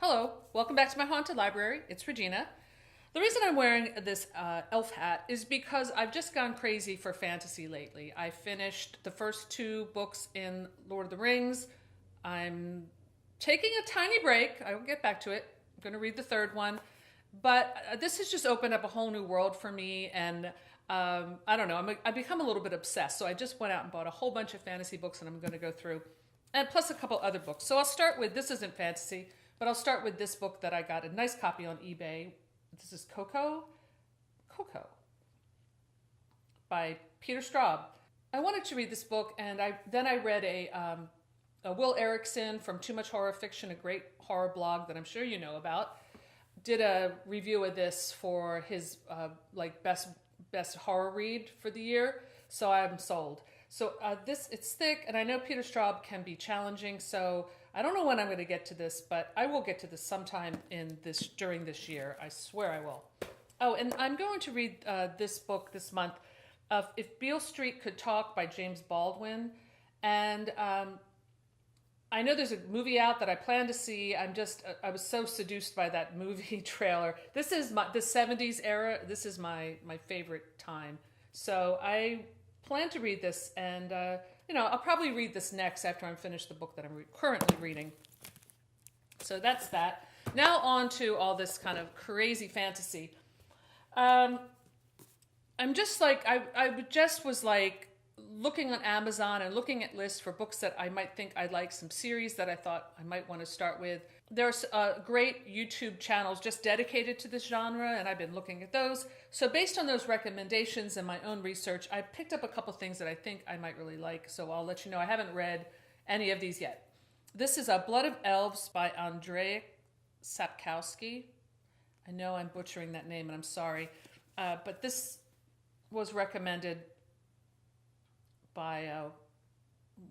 Hello, welcome back to my haunted library. It's Regina. The reason I'm wearing this elf hat is because I've just gone crazy for fantasy lately. I finished the first two books in Lord of the Rings. I'm taking a tiny break. I will get back to it. I'm going to read the third one. But this has just opened up a whole new world for me. And I don't know, I've become a little bit obsessed. So I just went out and bought a whole bunch of fantasy books and I'm going to go through. And plus a couple other books. So I'll start with, this isn't fantasy, but I'll start with this book that I got a nice copy on eBay. This is Coco by Peter Straub. I wanted to read this book, and then I read a Will Erickson from Too Much Horror Fiction, a great horror blog that I'm sure you know about. Did a review of this for his best horror read for the year, so I'm sold. So it's thick, and I know Peter Straub can be challenging, so I don't know when I'm going to get to this, but I will get to this sometime during this year. I swear I will. Oh, and I'm going to read this book this month, If Beale Street Could Talk by James Baldwin. And I know there's a movie out that I plan to see. I was so seduced by that movie trailer. This is the 70s era. This is my favorite time. So I plan to read this, and I'll probably read this next after I'm finished the book that I'm currently reading. So that's that. Now on to all this kind of crazy fantasy. I'm just like, I just was like looking on Amazon and looking at lists for books that I might think I'd like, some series that I thought I might want to start with. There's great YouTube channels just dedicated to this genre, and I've been looking at those. So based on those recommendations and my own research, I picked up a couple things that I think I might really like. So I'll let you know. I haven't read any of these yet. This is Blood of Elves by Andrzej Sapkowski. I know I'm butchering that name, and I'm sorry. But this was recommended by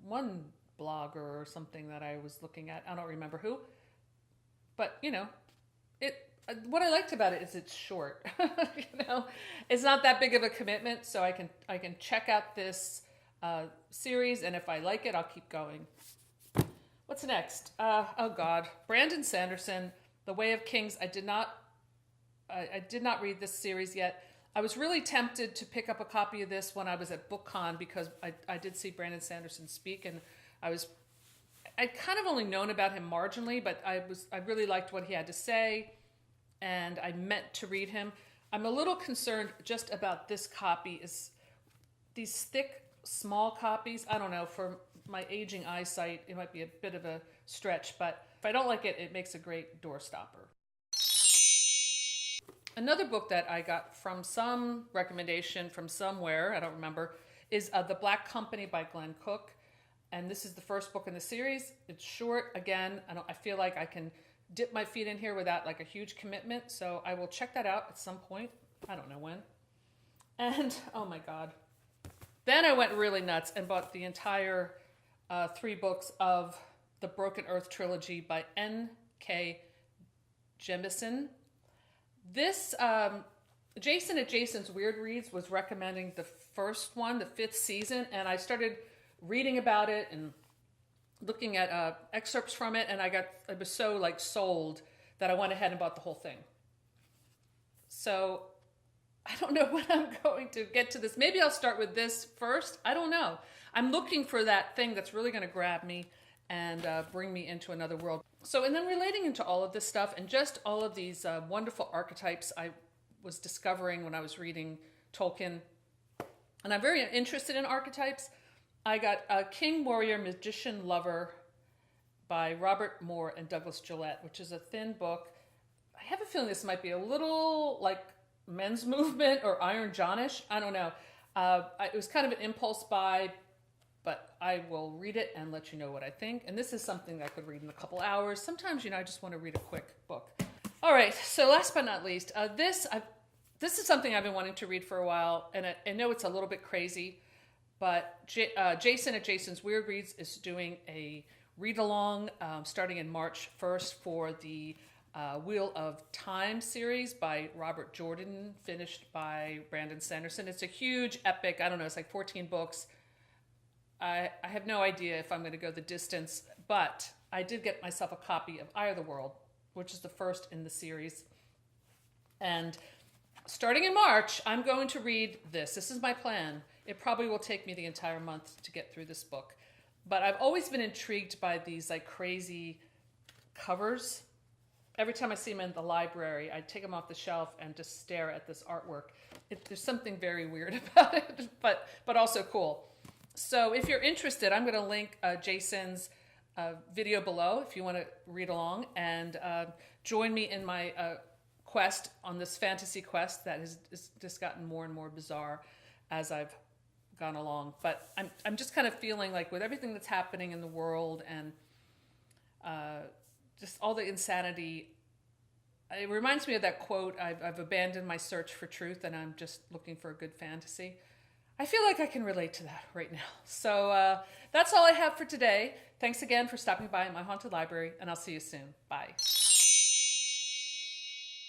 one blogger or something that I was looking at. I don't remember who. But, what I liked about it is it's short. It's not that big of a commitment, so I can check out this series, and if I like it, I'll keep going. What's next? Oh God, Brandon Sanderson, The Way of Kings. I did not read this series yet. I was really tempted to pick up a copy of this when I was at BookCon because I did see Brandon Sanderson speak, and I'd kind of only known about him marginally, but I really liked what he had to say, and I meant to read him. I'm a little concerned just about this copy, is these thick, small copies. I don't know, for my aging eyesight, it might be a bit of a stretch, but if I don't like it, it makes a great door stopper. Another book that I got from some recommendation from somewhere, I don't remember, is The Black Company by Glenn Cook. And this is the first book in the series. It's short. Again, I feel like I can dip my feet in here without like a huge commitment. So I will check that out at some point. I don't know when. And oh my God. Then I went really nuts and bought the entire 3 books of the Broken Earth trilogy by N.K. Jemisin. This, Jason at Jason's Weird Reads was recommending the first one, the 5th season, and I started reading about it and looking at excerpts from it, and I was so sold that I went ahead and bought the whole thing. So I don't know when I'm going to get to this. Maybe I'll start with this first. I don't know. I'm looking for that thing that's really going to grab me and bring me into another world. So, and then relating into all of this stuff and just all of these wonderful archetypes I was discovering when I was reading Tolkien, and I'm very interested in archetypes. I got King, Warrior, Magician, Lover by Robert Moore and Douglas Gillette, which is a thin book. I have a feeling this might be a little like Men's Movement or Iron Johnish. I don't know. It was kind of an impulse buy, but I will read it and let you know what I think. And this is something that I could read in a couple hours. Sometimes, I just want to read a quick book. All right, so last but not least, this is something I've been wanting to read for a while, and I know it's a little bit crazy, but Jason at Jason's Weird Reads is doing a read-along starting in March 1st for the Wheel of Time series by Robert Jordan, finished by Brandon Sanderson. It's a huge epic, I don't know, it's like 14 books. I have no idea if I'm going to go the distance, but I did get myself a copy of Eye of the World, which is the first in the series. And starting in March, I'm going to read this. This is my plan. It probably will take me the entire month to get through this book. But I've always been intrigued by these like crazy covers. Every time I see them in the library, I take them off the shelf and just stare at this artwork. There's something very weird about it, but also cool. So if you're interested, I'm going to link Jason's video below if you want to read along, and join me in my quest on this fantasy quest that has just gotten more and more bizarre as I've gone along. But I'm just kind of feeling like with everything that's happening in the world and just all the insanity, it reminds me of that quote, I've abandoned my search for truth and I'm just looking for a good fantasy. I feel like I can relate to that right now. So that's all I have for today. Thanks again for stopping by my haunted library, and I'll see you soon. Bye.